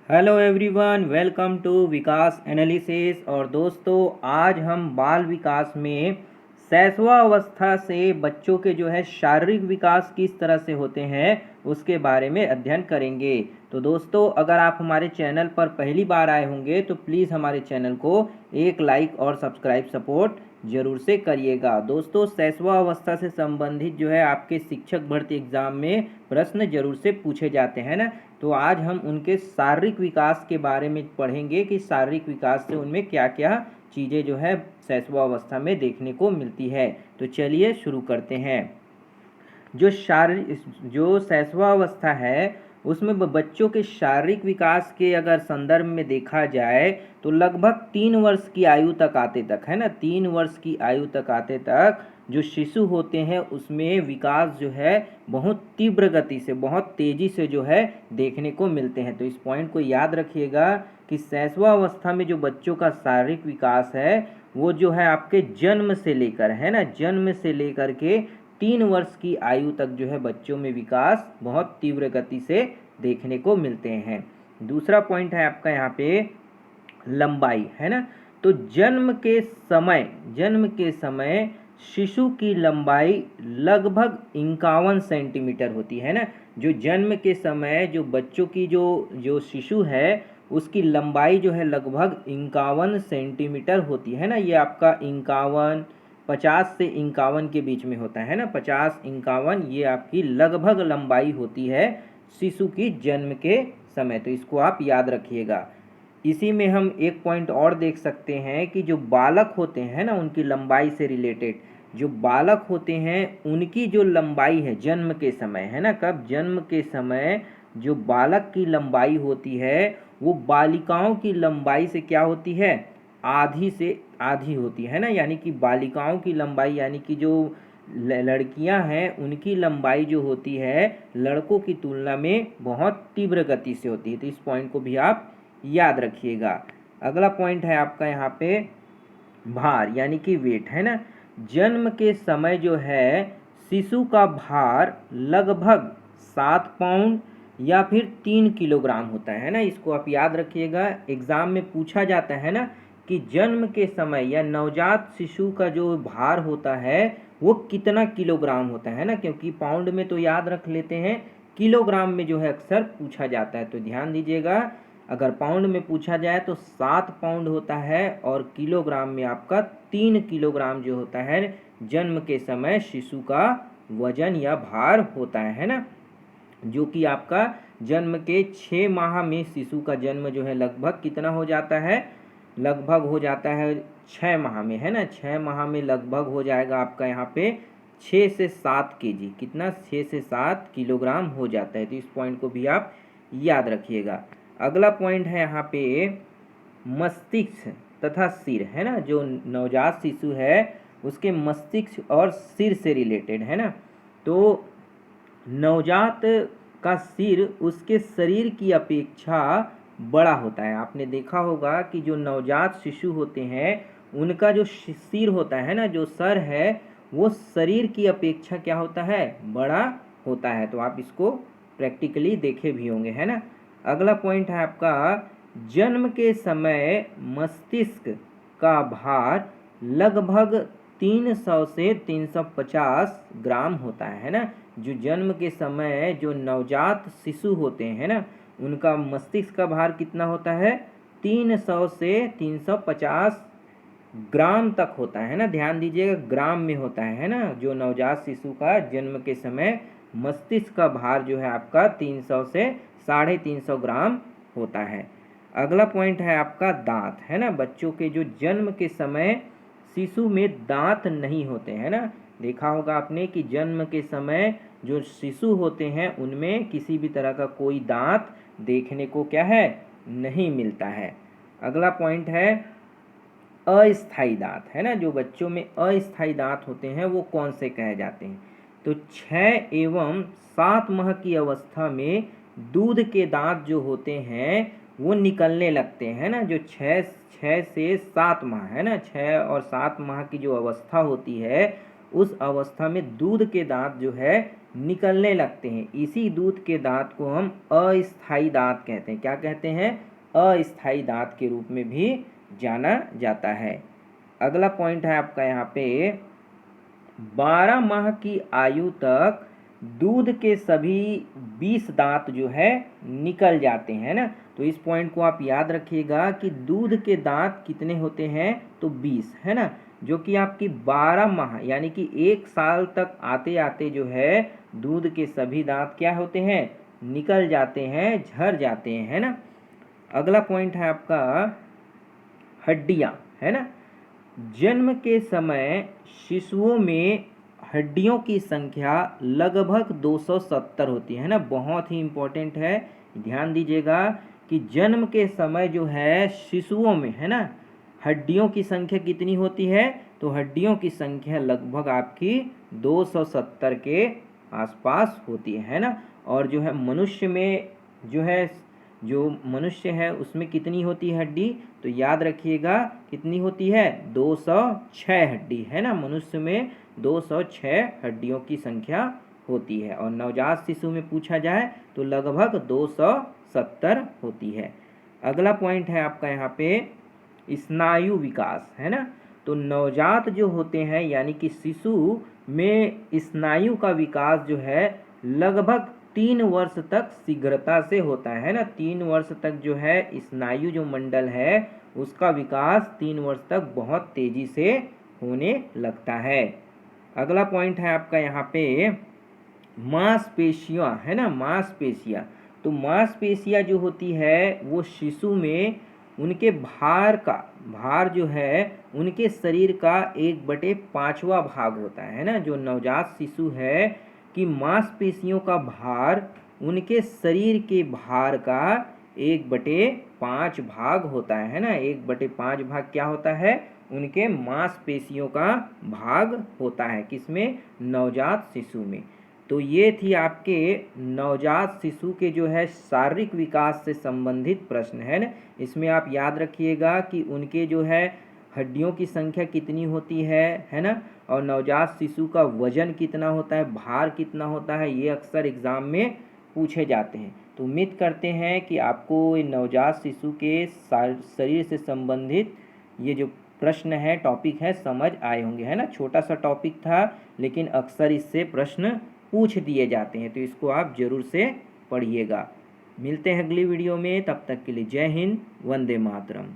Hello everyone, welcome to Vikas analysis. और दोस्तों, आज हम बाल विकास में शैशवा अवस्था से बच्चों के जो है शारीरिक विकास किस तरह से होते हैं उसके बारे में अध्ययन करेंगे। तो दोस्तों, अगर आप हमारे चैनल पर पहली बार आए होंगे तो प्लीज़ हमारे चैनल को एक लाइक और सब्सक्राइब सपोर्ट जरूर से करिएगा। दोस्तों, शैशवा अवस्था से संबंधित जो है आपके शिक्षक भर्ती एग्जाम में प्रश्न जरूर से पूछे जाते हैं ना। तो आज हम उनके शारीरिक विकास के बारे में पढ़ेंगे कि शारीरिक विकास से उनमें क्या क्या चीज़ें जो है शैशवा अवस्था में देखने को मिलती है। तो चलिए शुरू करते हैं। जो शैशवा अवस्था है उसमें बच्चों के शारीरिक विकास के अगर संदर्भ में देखा जाए तो लगभग 3 वर्ष की आयु तक आते तक है ना, 3 वर्ष की आयु तक आते तक जो शिशु होते हैं उसमें विकास जो है बहुत तीव्र गति से, बहुत तेज़ी से जो है देखने को मिलते हैं। तो इस पॉइंट को याद रखिएगा कि शैशवा अवस्था में जो बच्चों का शारीरिक विकास है वो जो है आपके जन्म से लेकर है ना, जन्म से लेकर के 3 वर्ष की आयु तक जो है बच्चों में विकास बहुत तीव्र गति से देखने को मिलते हैं। दूसरा पॉइंट है आपका यहाँ पे लंबाई है ना। तो जन्म के समय शिशु की लंबाई लगभग 51 सेंटीमीटर होती है ना। जो जन्म के समय जो बच्चों की जो शिशु है उसकी लंबाई जो है लगभग 51 सेंटीमीटर होती है ना। ये आपका 51 50 से 51 के बीच में होता है ना, 50-51 ये आपकी लगभग लंबाई होती है शिशु की जन्म के समय। तो इसको आप याद रखिएगा। इसी में हम एक पॉइंट और देख सकते हैं कि जो बालक होते हैं ना उनकी लंबाई से रिलेटेड, जो बालक होते हैं उनकी जो लंबाई है जन्म के समय है ना, कब जन्म के समय जो बालक की लंबाई होती है वो बालिकाओं की लंबाई से क्या होती है, आधी से आधी होती है ना। यानी कि बालिकाओं की लंबाई यानी कि जो लड़कियां हैं उनकी लंबाई जो होती है लड़कों की तुलना में बहुत तीव्र गति से होती है। तो इस पॉइंट को भी आप याद रखिएगा। अगला पॉइंट है आपका यहाँ पे भार यानी कि वेट है ना। जन्म के समय जो है शिशु का भार लगभग 7 पाउंड या फिर 3 किलोग्राम होता है ना। इसको आप याद रखिएगा, एग्जाम में पूछा जाता है ना कि जन्म के समय या नवजात शिशु का जो भार होता है वो कितना किलोग्राम होता है ना, क्योंकि पाउंड में तो याद रख लेते हैं, किलोग्राम में जो है अक्सर पूछा जाता है। तो ध्यान दीजिएगा, अगर पाउंड में पूछा जाए तो 7 पाउंड होता है और किलोग्राम में आपका 3 किलोग्राम जो होता है जन्म के समय शिशु का वजन या भार होता है ना। जो कि आपका जन्म के 6 माह में शिशु का जन्म जो है लगभग कितना हो जाता है, लगभग हो जाता है 6 माह में है ना। 6 माह में लगभग हो जाएगा आपका यहाँ पे 6 से 7 केजी, कितना 6 से 7 किलोग्राम हो जाता है। तो इस पॉइंट को भी आप याद रखिएगा। अगला पॉइंट है यहाँ पे मस्तिष्क तथा सिर है ना। जो नवजात शिशु है उसके मस्तिष्क और सिर से रिलेटेड है ना। तो नवजात का सिर उसके शरीर की अपेक्षा बड़ा होता है। आपने देखा होगा कि जो नवजात शिशु होते हैं उनका जो सिर होता है ना, जो सर है वो शरीर की अपेक्षा क्या होता है, बड़ा होता है। तो आप इसको प्रैक्टिकली देखे भी होंगे है ना। अगला पॉइंट है आपका जन्म के समय मस्तिष्क का भार लगभग 300 से 350 ग्राम होता है ना। जो जन्म के समय जो नवजात शिशु होते हैं ना उनका मस्तिष्क का भार कितना होता है, 300 से 350 ग्राम तक होता है ना। ध्यान दीजिएगा, ग्राम में होता है ना। जो नवजात शिशु का जन्म के समय मस्तिष्क का भार जो है आपका 300 से 350 ग्राम होता है। अगला पॉइंट है आपका दांत है ना। बच्चों के जो जन्म के समय शिशु में दांत नहीं होते हैं ना। देखा होगा आपने कि जन्म के समय जो शिशु होते हैं उनमें किसी भी तरह का कोई दांत देखने को क्या है, नहीं मिलता है। अगला पॉइंट है अस्थाई दांत है ना। जो बच्चों में अस्थाई दांत होते हैं वो कौन से कहे जाते हैं, तो 6 एवं 7 माह की अवस्था में दूध के दांत जो होते हैं वो निकलने लगते हैं ना। जो 6 से 7 माह है ना, 6 और 7 माह की जो अवस्था होती है उस अवस्था में दूध के दांत जो है निकलने लगते हैं। इसी दूध के दांत को हम अस्थायी दांत कहते हैं। क्या कहते हैं? अस्थायी दांत के रूप में भी जाना जाता है। अगला पॉइंट है आपका यहाँ पे 12 माह की आयु तक दूध के सभी 20 दांत जो है निकल जाते हैं ना। तो इस पॉइंट को आप याद रखिएगा कि दूध के दांत कितने होते हैं? तो 20 है ना, जो कि आपकी 12 माह यानी कि 1 साल तक आते आते जो है दूध के सभी दांत क्या होते हैं? निकल जाते हैं, झड़ जाते हैं, है ना। अगला पॉइंट है आपका हड्डियां, है ना। जन्म के समय शिशुओं में हड्डियों की संख्या लगभग 270 होती है ना। बहुत ही इम्पोर्टेंट है, ध्यान दीजिएगा कि जन्म के समय जो है शिशुओं में, है ना, हड्डियों की संख्या कितनी होती है? तो हड्डियों की संख्या लगभग आपकी 270 के आसपास होती है ना। और जो है मनुष्य में जो है, जो मनुष्य है उसमें कितनी होती है हड्डी? तो याद रखिएगा कितनी होती है? 206 हड्डी, है ना। मनुष्य में 206 हड्डियों की संख्या होती है। और नवजात शिशु में पूछा जाए तो लगभग 270 होती है। अगला पॉइंट है आपका यहाँ पे स्नायु विकास, है ना। तो नवजात जो होते हैं यानी कि शिशु में स्नायु का विकास जो है लगभग 3 वर्ष तक शीघ्रता से होता है ना। 3 वर्ष तक जो है स्नायु जो मंडल है उसका विकास 3 वर्ष तक बहुत तेजी से होने लगता है। अगला पॉइंट है आपका यहाँ पे मांसपेशियाँ, है ना, मांसपेशियाँ। तो मांसपेशियाँ जो होती है वो शिशु में उनके भार जो है उनके शरीर का 1/5वां भाग होता है ना। जो नवजात शिशु है कि मांसपेशियों का भार उनके शरीर के भार का 1/5 भाग होता है ना। 1/5 भाग क्या होता है? उनके मांसपेशियों का भाग होता है। किसमें? नवजात शिशु में। तो ये थी आपके नवजात शिशु के जो है शारीरिक विकास से संबंधित प्रश्न, है ना। इसमें आप याद रखिएगा कि उनके जो है हड्डियों की संख्या कितनी होती है ना। और नवजात शिशु का वजन कितना होता है, भार कितना होता है, ये अक्सर एग्जाम में पूछे जाते हैं। तो उम्मीद करते हैं कि आपको नवजात शिशु के शरीर से संबंधित ये जो प्रश्न है, टॉपिक है, समझ आए होंगे, है ना। छोटा सा टॉपिक था लेकिन अक्सर इससे प्रश्न पूछ दिए जाते हैं, तो इसको आप जरूर से पढ़िएगा। मिलते हैं अगली वीडियो में, तब तक के लिए जय हिंद, वंदे मातरम।